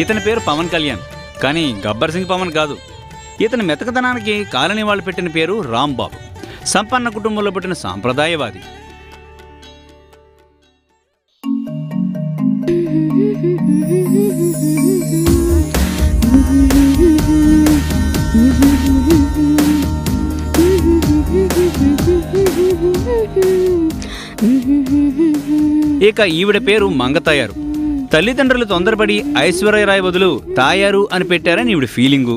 ఇతని పేరు పవన్ కళ్యాణ్, కానీ గబ్బర్ సింగ్ పవన్ కాదు. ఇతని మెతకదనానికి కాలనీ వాళ్ళు పెట్టిన పేరు రాంబాబు. సంపన్న కుటుంబంలో పుట్టిన సాంప్రదాయవాది. ఇక ఈవిడ పేరు మంగతాయారు. తల్లిదండ్రులు తొందరపడి ఐశ్వర్యరాయ్ బదులు తాయారు అని పెట్టారని ఈవిడ ఫీలింగు.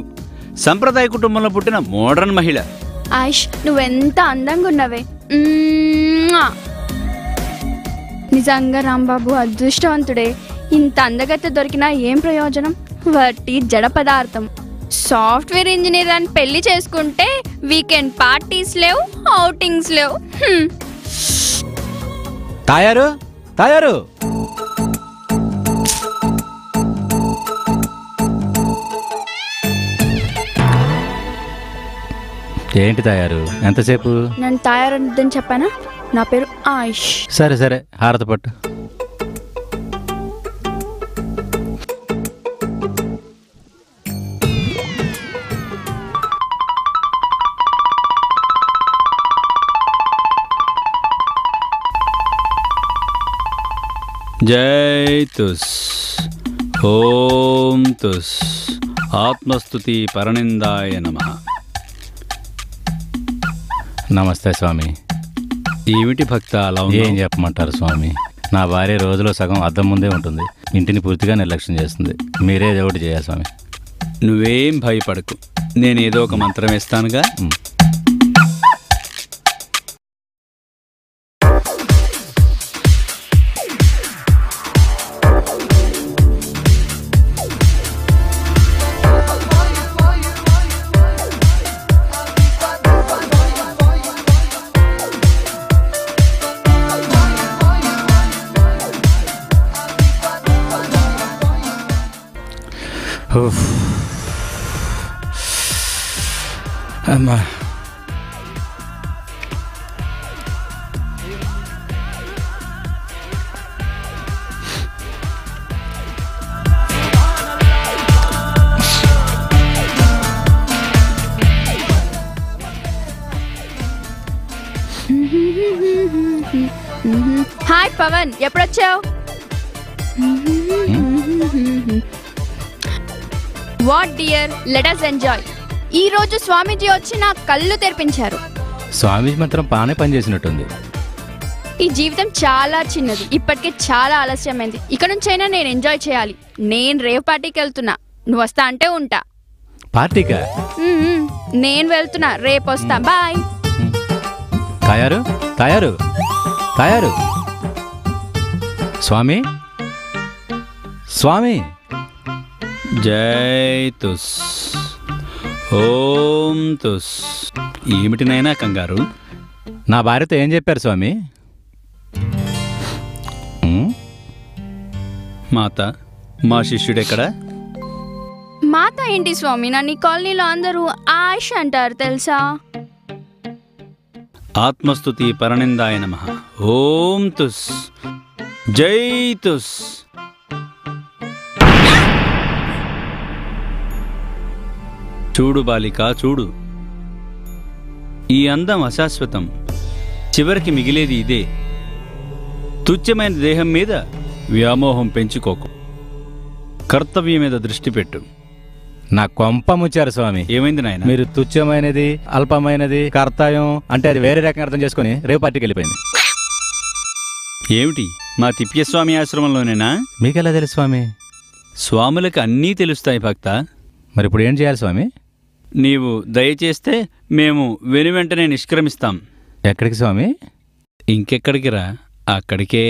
సంప్రదాయ కుటుంబంలో పుట్టిన మోడర్న్ మహిళ. ఆయుష్, నువ్వెంత అందంగా ఉన్నవే. నిజంగా రాంబాబు అదృష్టవంతుడే. ఇంత అందగత్త దొరికినా ఏం ప్రయోజనం? వట్టి జడ పదార్థం. సాఫ్ట్వేర్ ఇంజనీర్ అని పెళ్లి చేసుకుంటే వీకెండ్ పార్టీస్ లేవు, అవుటింగ్స్ లేవు. తాయారు తాయారు ఏంటి తాయారు, ఎంతసేపు? నన్ను తయారని చెప్పానా? నా పేరు ఆయుష్. సరే సరే, హారతి పట్టు. జై తుస్ ఓం తుస్ ఆత్మస్తుతి పరనిందాయ నమః. నమస్తే స్వామి. ఏమిటి భక్త అలా ఏం చెప్పమంటారు స్వామి, నా భార్య రోజులో సగం అద్దం ముందే ఉంటుంది, ఇంటిని పూర్తిగా నిర్లక్ష్యం చేస్తుంది. మీరే ఏదో ఒకటి చేయాలి స్వామి. నువ్వేం భయపడకు, నేనేదో ఒక మంత్రం వేస్తానుగా. అమ్మా, హాయ్ పవన్, ఎప్పుడొచ్చావు? What dear, let us enjoy. ఈ రోజు స్వామీజీ వచ్చి నా కళ్ళు తెరిపించారు. స్వామీజీ మాత్రం బాగానే పనిచేసినట్టుంది. ఈ జీవితం చాలా చిన్నది, ఇప్పటికే చాలా ఆలస్యమైంది. ఇక నుంచైనా నేను ఎంజాయ్ చేయాలి. నేను రేవ్ పార్టీకి వెళ్తున్నా, నువ్వు వస్తా అంటే ఉంటా. పార్టీకా? నేను వెళ్తున్నా, రేపు వస్తా. బాయ్. తాయారు తాయారు తాయారు. స్వామి స్వామి. జై తుస్ ఓం తుస్. ఏమిటినైనా కంగారు? నా భార్యతో ఏం చెప్పారు స్వామి? మాత, మా శిష్యుడెక్కడా? మాత ఏంటి స్వామి? నన్ను ఈ కాలనీలో అందరూ ఆయుష్ అంటారు తెలుసా? ఆత్మస్తుతి పరనిందాయ నమః. ఓం తుస్ జై తుస్. చూడు బాలిక, చూడు. ఈ అందం అశాశ్వతం, చివరికి మిగిలేది ఇదే. తుచ్చమైన దేహం మీద వ్యామోహం పెంచుకోకు, కర్తవ్యం మీద దృష్టి పెట్టు. నా కొంప ముచ్చారు స్వామి. ఏమైంది నాయన? మీరు తుచ్చమైనది, అల్పమైనది, కర్తవ్యం అంటే అది వేరే రకంగా అర్థం చేసుకుని రేపు పార్టీకి వెళ్ళిపోయింది. ఏమిటి, మా తిప్యస్వామి ఆశ్రమంలోనేనా? మీకెలా తెలుసు స్వామి? స్వాములకు అన్నీ తెలుస్తాయి భక్త. మరి ఇప్పుడు ఏం చేయాలి స్వామి? నీవు దయచేస్తే మేము వెనువెంటనే నిష్క్రమిస్తాం. ఎక్కడికి స్వామి? ఇంకెక్కడికి రా, అక్కడికే.